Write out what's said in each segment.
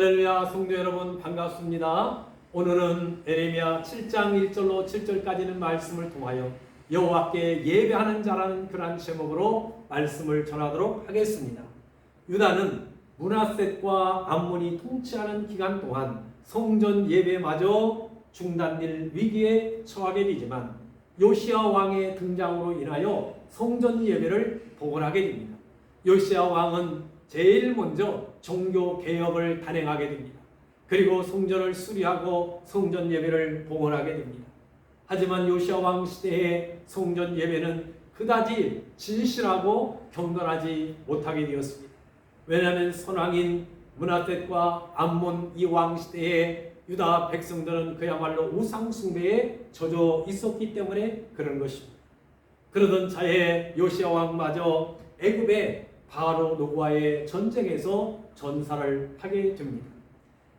할렐루야, 성도 여러분 반갑습니다. 오늘은 에레미야 7장 1절로 7절까지는 말씀을 통하여 여호와께 예배하는 자라는 그러한 제목으로 말씀을 전하도록 하겠습니다. 유다는 므낫셋과 암몬이 통치하는 기간 동안 성전 예배마저 중단될 위기에 처하게 되지만 요시야 왕의 등장으로 인하여 성전 예배를 복원하게 됩니다. 요시야 왕은 제일 먼저 종교 개혁을 단행하게 됩니다. 그리고 성전을 수리하고 성전 예배를 복원하게 됩니다. 하지만 요시야 왕 시대의 성전 예배는 그다지 진실하고 경건하지 못하게 되었습니다. 왜냐하면 선왕인 므낫셋과 암몬 이 왕 시대에 유다 백성들은 그야말로 우상 숭배에 젖어 있었기 때문에 그런 것입니다. 그러던 차에 요시야 왕마저 애굽의 바로 노고와의 전쟁에서 전사를 하게 됩니다.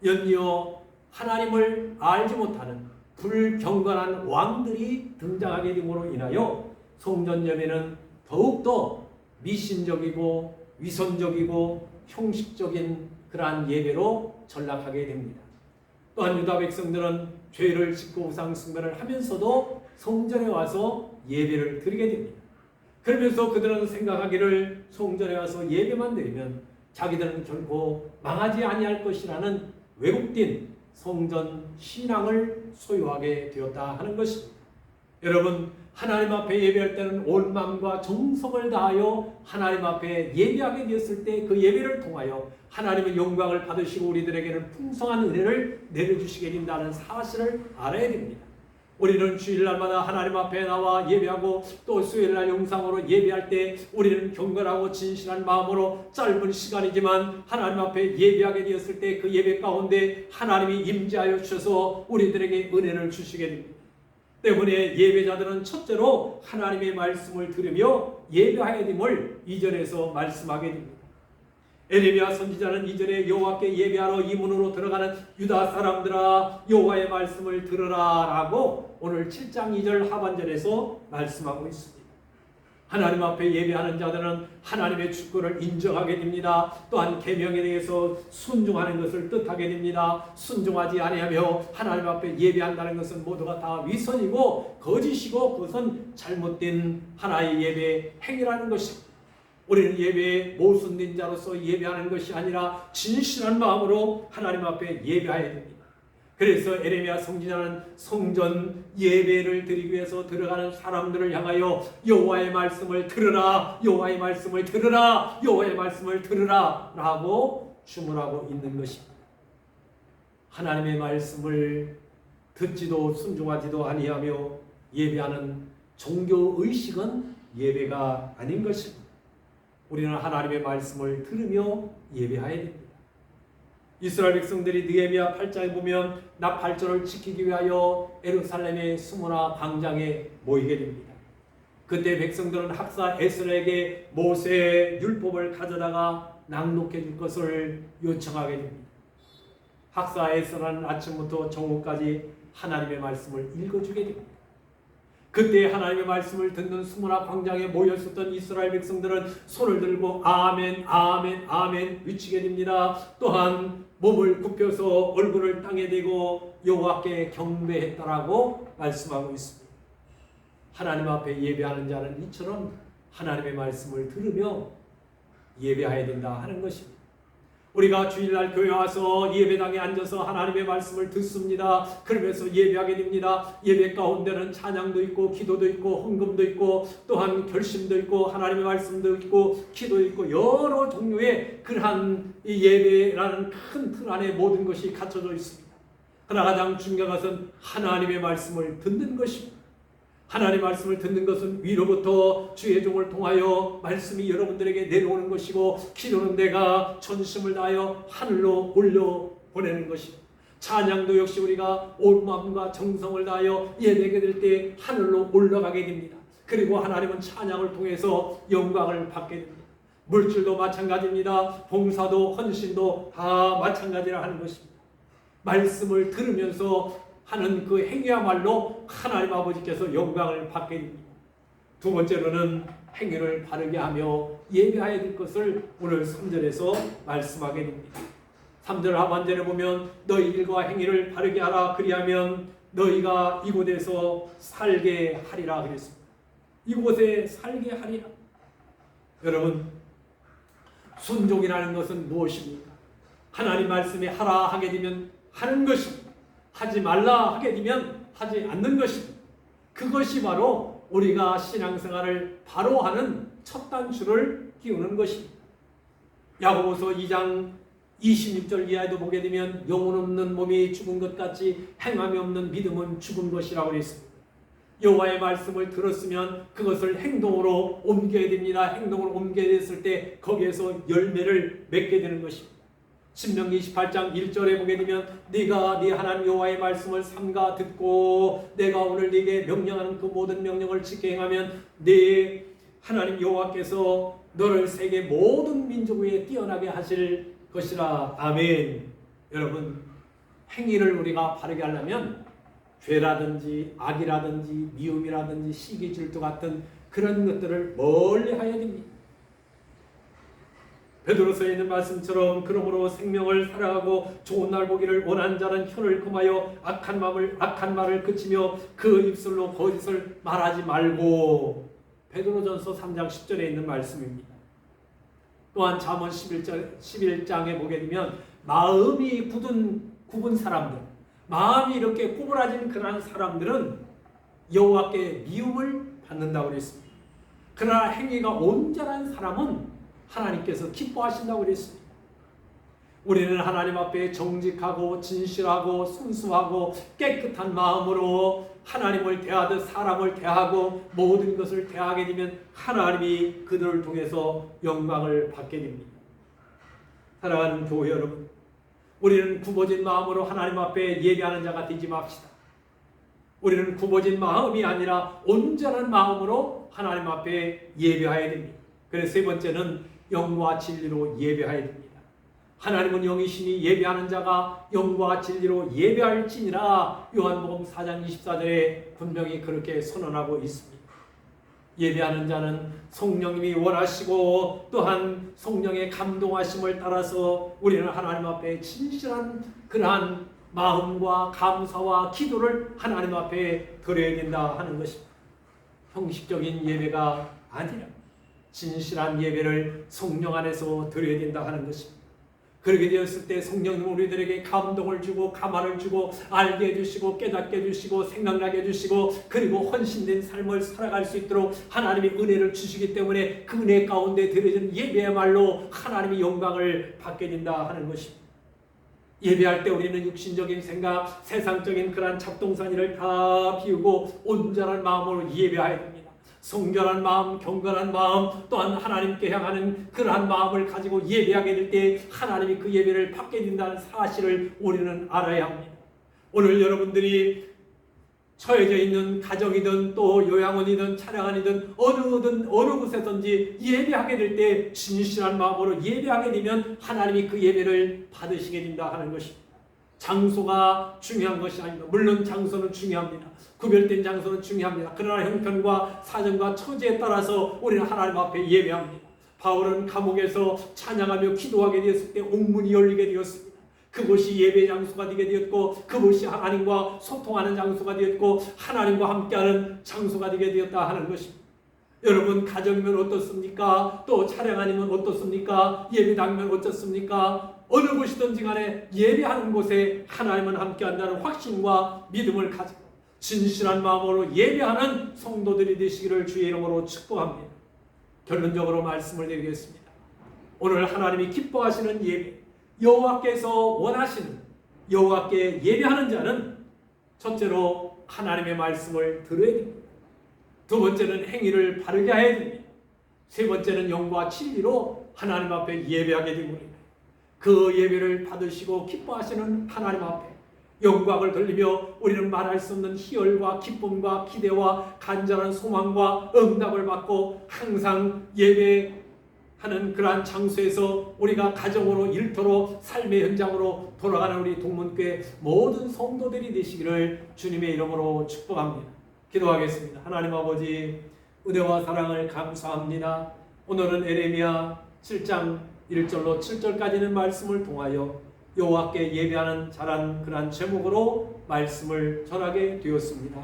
연이어 하나님을 알지 못하는 불경건한 왕들이 등장하게 됨으로 인하여 성전 예배는 더욱더 미신적이고 위선적이고 형식적인 그러한 예배로 전락하게 됩니다. 또한 유다 백성들은 죄를 짓고 우상 숭배를 하면서도 성전에 와서 예배를 드리게 됩니다. 그러면서 그들은 생각하기를 성전에 와서 예배만 드리면 자기들은 결코 망하지 아니할 것이라는 왜곡된 성전 신앙을 소유하게 되었다 하는 것입니다. 여러분, 하나님 앞에 예배할 때는 온 마음과 정성을 다하여 하나님 앞에 예배하게 되었을 때 그 예배를 통하여 하나님의 영광을 받으시고 우리들에게는 풍성한 은혜를 내려주시게 된다는 사실을 알아야 됩니다. 우리는 주일날마다 하나님 앞에 나와 예배하고 또 수요일날 영상으로 예배할 때 우리는 경건하고 진실한 마음으로 짧은 시간이지만 하나님 앞에 예배하게 되었을 때 그 예배 가운데 하나님이 임재하여 주셔서 우리들에게 은혜를 주시게 됩니다. 때문에 예배자들은 첫째로 하나님의 말씀을 들으며 예배하게 됨을 2절에서 말씀하게 됩니다. 에레미야 선지자는 이전에 여호와께 예배하러 이 문으로 들어가는 유다 사람들아 여호와의 말씀을 들으라 라고 오늘 7장 2절 하반절에서 말씀하고 있습니다. 하나님 앞에 예배하는 자들은 하나님의 주권을 인정하게 됩니다. 또한 계명에 대해서 순종하는 것을 뜻하게 됩니다. 순종하지 아니하며 하나님 앞에 예배한다는 것은 모두가 다 위선이고 거짓이고 그것은 잘못된 하나의 예배 행위라는 것입니다. 우리는 예배에 모순된 자로서 예배하는 것이 아니라 진실한 마음으로 하나님 앞에 예배해야 됩니다. 그래서 에레미야 선지자는 성전 예배를 드리기 위해서 들어가는 사람들을 향하여 여호와의 말씀을 들으라, 여호와의 말씀을 들으라, 여호와의 말씀을 들으라 라고 주문하고 있는 것입니다. 하나님의 말씀을 듣지도 순종하지도 아니하며 예배하는 종교의식은 예배가 아닌 것입니다. 우리는 하나님의 말씀을 들으며 예배해야 됩니다. 이스라엘 백성들이 느헤미야 8장에 보면 나팔절을 지키기 위하여 예루살렘의 수문화 광장에 모이게 됩니다. 그때 백성들은 학사 에스라에게 모세의 율법을 가져다가 낭독해 줄 것을 요청하게 됩니다. 학사 에스라는 아침부터 정오까지 하나님의 말씀을 읽어주게 됩니다. 그때 하나님의 말씀을 듣는 수문화 광장에 모였었던 이스라엘 백성들은 손을 들고 아멘 아멘 아멘 외치게 됩니다. 또한 몸을 굽혀서 얼굴을 땅에 대고 여호와께 경배했다라고 말씀하고 있습니다. 하나님 앞에 예배하는 자는 이처럼 하나님의 말씀을 들으며 예배해야 된다 하는 것입니다. 우리가 주일날 교회 와서 예배당에 앉아서 하나님의 말씀을 듣습니다. 그러면서 예배하게 됩니다. 예배 가운데는 찬양도 있고 기도도 있고 헌금도 있고 또한 결심도 있고 하나님의 말씀도 있고 기도 있고 여러 종류의 그러한 이 예배라는 큰 틀 안에 모든 것이 갖춰져 있습니다. 그러나 가장 중요한 것은 하나님의 말씀을 듣는 것입니다. 하나님의 말씀을 듣는 것은 위로부터 주의 종을 통하여 말씀이 여러분들에게 내려오는 것이고 기도는 내가 전심을 다하여 하늘로 올려 보내는 것입니다. 찬양도 역시 우리가 온 마음과 정성을 다하여 예배하게 될 때 하늘로 올라가게 됩니다. 그리고 하나님은 찬양을 통해서 영광을 받게 됩니다. 물질도 마찬가지입니다. 봉사도 헌신도 다 마찬가지라 하는 것입니다. 말씀을 들으면서 하는 그 행위야말로 하나님 아버지께서 영광을 받게 됩니다. 두 번째로는 행위를 바르게 하며 예배해야 될 것을 오늘 3절에서 말씀하게 됩니다. 3절 하반절에 보면 너희 일과 행위를 바르게 하라 그리하면 너희가 이곳에서 살게 하리라 그랬습니다. 이곳에 살게 하리라. 여러분, 순종이라는 것은 무엇입니까? 하나님 말씀에 하라 하게 되면 하는 것입니다. 하지 말라 하게 되면 하지 않는 것입니다. 그것이 바로 우리가 신앙생활을 바로 하는 첫 단추를 끼우는 것입니다. 야고보서 2장 26절 이하에도 보게 되면 영혼 없는 몸이 죽은 것 같이 행함이 없는 믿음은 죽은 것이라고 그랬습니다. 여호와의 말씀을 들었으면 그것을 행동으로 옮겨야 됩니다. 행동으로 옮겨야 됐을 때 거기에서 열매를 맺게 되는 것입니다. 신명기 28장 1절에 보게 되면 네가 네 하나님 여호와의 말씀을 삼가 듣고 내가 오늘 네게 명령하는 그 모든 명령을 지켜 행하면 네 하나님 여호와께서 너를 세계 모든 민족 위에 뛰어나게 하실 것이라. 아멘. 여러분, 행위를 우리가 바르게 하려면 죄라든지 악이라든지 미움이라든지 시기 질투 같은 그런 것들을 멀리 해야 됩니다. 베드로서에 있는 말씀처럼 그러므로 생명을 살아가고 좋은 날 보기를 원하는 자는 혀를 금하여 악한 말을 그치며 그 입술로 거짓을 말하지 말고. 베드로전서 3장 10절에 있는 말씀입니다. 또한 잠언 11장에 보게 되면 마음이 굽은 사람들, 마음이 이렇게 구부라진 그러한 사람들은 여호와께 미움을 받는다고 그랬습니다. 그러나 행위가 온전한 사람은 하나님께서 기뻐하신다고 그랬습니다. 우리는 하나님 앞에 정직하고 진실하고 순수하고 깨끗한 마음으로 하나님을 대하듯 사람을 대하고 모든 것을 대하게 되면 하나님이 그들을 통해서 영광을 받게 됩니다. 사랑하는 교회 여러분, 우리는 굽어진 마음으로 하나님 앞에 예배하는 자가 되지 맙시다. 우리는 굽어진 마음이 아니라 온전한 마음으로 하나님 앞에 예배해야 됩니다. 그래서 세 번째는 영과 진리로 예배해야 됩니다. 하나님은 영이시니 예배하는 자가 영과 진리로 예배할지니라. 요한복음 4장 24절에 분명히 그렇게 선언하고 있습니다. 예배하는 자는 성령님이 원하시고 또한 성령의 감동하심을 따라서 우리는 하나님 앞에 진실한 그러한 마음과 감사와 기도를 하나님 앞에 드려야 된다 하는 것입니다. 형식적인 예배가 아니라 진실한 예배를 성령 안에서 드려야 된다 하는 것입니다. 그렇게 되었을 때 성령님은 우리들에게 감동을 주고 가만을 주고 알게 해주시고 깨닫게 해주시고 생각나게 해주시고 그리고 헌신된 삶을 살아갈 수 있도록 하나님이 은혜를 주시기 때문에 그 은혜 가운데 드려진 예배야말로 하나님의 영광을 받게 된다 하는 것입니다. 예배할 때 우리는 육신적인 생각, 세상적인 그러한 잡동사니를 다 비우고 온전한 마음으로 예배해야 됩니다. 성결한 마음, 경건한 마음, 또한 하나님께 향하는 그러한 마음을 가지고 예배하게 될 때 하나님이 그 예배를 받게 된다는 사실을 우리는 알아야 합니다. 오늘 여러분들이 처해져 있는 가정이든 또 요양원이든 차량원이든 어느 곳에든지 예배하게 될 때 진실한 마음으로 예배하게 되면 하나님이 그 예배를 받으시게 된다 하는 것입니다. 장소가 중요한 것이 아닙니다. 물론 장소는 중요합니다. 구별된 장소는 중요합니다. 그러나 형편과 사정과 처지에 따라서 우리는 하나님 앞에 예배합니다. 바울은 감옥에서 찬양하며 기도하게 되었을 때 옥문이 열리게 되었습니다. 그곳이 예배 장소가 되게 되었고 그곳이 하나님과 소통하는 장소가 되었고 하나님과 함께하는 장소가 되게 되었다 하는 것입니다. 여러분, 가정이면 어떻습니까? 또 차량 아니면 어떻습니까? 예배당이면 어떻습니까? 어느 곳이든지 간에 예배하는 곳에 하나님은 함께한다는 확신과 믿음을 가지고 진실한 마음으로 예배하는 성도들이 되시기를 주의 이름으로 축복합니다. 결론적으로 말씀을 드리겠습니다. 오늘 하나님이 기뻐하시는 예배, 여호와께서 원하시는 여호와께 예배하는 자는 첫째로 하나님의 말씀을 들어야 됩니다. 두 번째는 행위를 바르게 해야 됩니다. 세 번째는 영과 진리로 하나님 앞에 예배하게 됩니다. 그 예배를 받으시고 기뻐하시는 하나님 앞에 영광을 돌리며 우리는 말할 수 없는 희열과 기쁨과 기대와 간절한 소망과 응답을 받고 항상 예배하는 그러한 장소에서 우리가 가정으로 일터로 삶의 현장으로 돌아가는 우리 동문교회 모든 성도들이 되시기를 주님의 이름으로 축복합니다. 기도하겠습니다. 하나님 아버지, 은혜와 사랑을 감사합니다. 오늘은 에레미야 7장 1절로 7절까지는 말씀을 통하여 여호와께 예배하는 자란 그러한 제목으로 말씀을 전하게 되었습니다.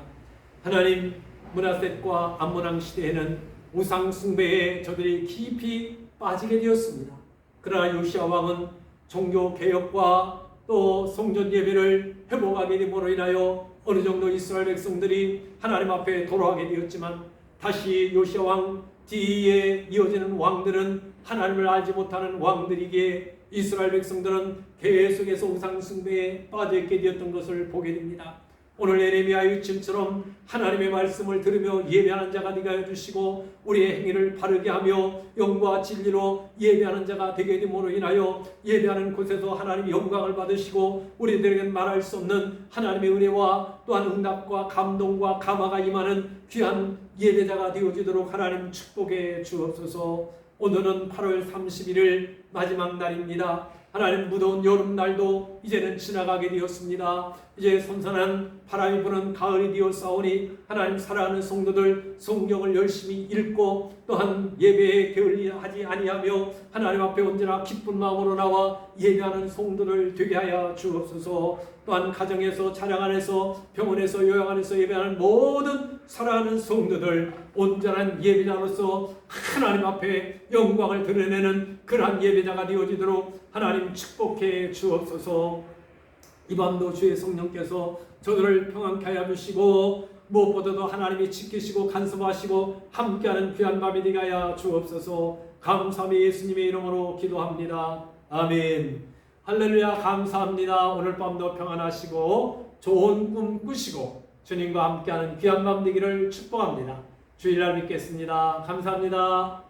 하나님, 므낫셋과 암몬왕 시대에는 우상 숭배에 저들이 깊이 빠지게 되었습니다. 그러나 요시야 왕은 종교 개혁과 또 성전 예배를 회복하게 됨으로 인하여 어느 정도 이스라엘 백성들이 하나님 앞에 돌아가게 되었지만, 다시 요시야 왕 뒤에 이어지는 왕들은 하나님을 알지 못하는 왕들이기에 이스라엘 백성들은 계속해서 우상 숭배에 빠져있게 되었던 것을 보게 됩니다. 오늘 예레미야의 의침처럼 하나님의 말씀을 들으며 예배하는 자가 되게 하여 주시고, 우리의 행위를 바르게 하며 영과 진리로 예배하는 자가 되게 됨으로 인하여 예배하는 곳에서 하나님의 영광을 받으시고, 우리들에게 말할 수 없는 하나님의 은혜와 또한 응답과 감동과 감화가 임하는 귀한 예배자가 되어지도록 하나님 축복해 주옵소서. 오늘은 8월 31일 마지막 날입니다. 하나님, 무더운 여름날도 이제는 지나가게 되었습니다. 이제 선선한 바람이 부는 가을이 되었사오니 하나님, 사랑하는 성도들 성경을 열심히 읽고 또한 예배에 게을리하지 아니하며 하나님 앞에 언제나 기쁜 마음으로 나와 예배하는 성도들 되게 하여 주옵소서. 또한 가정에서, 차량 안에서, 병원에서, 요양 안에서 예배하는 모든 사랑하는 성도들 온전한 예배자로서 하나님 앞에 영광을 드러내는 그러한 예배자가 되어지도록 하나님 축복해 주옵소서. 이 밤도 주의 성령께서 저들을 평안케 하여 주시고, 무엇보다도 하나님이 지키시고 간섭하시고 함께하는 귀한 밤이 되게 하여 주옵소서. 감사함이 예수님의 이름으로 기도합니다. 아멘. 할렐루야. 감사합니다. 오늘 밤도 평안하시고 좋은 꿈 꾸시고 주님과 함께하는 귀한 밤 되기를 축복합니다. 주일날 뵙겠습니다. 감사합니다.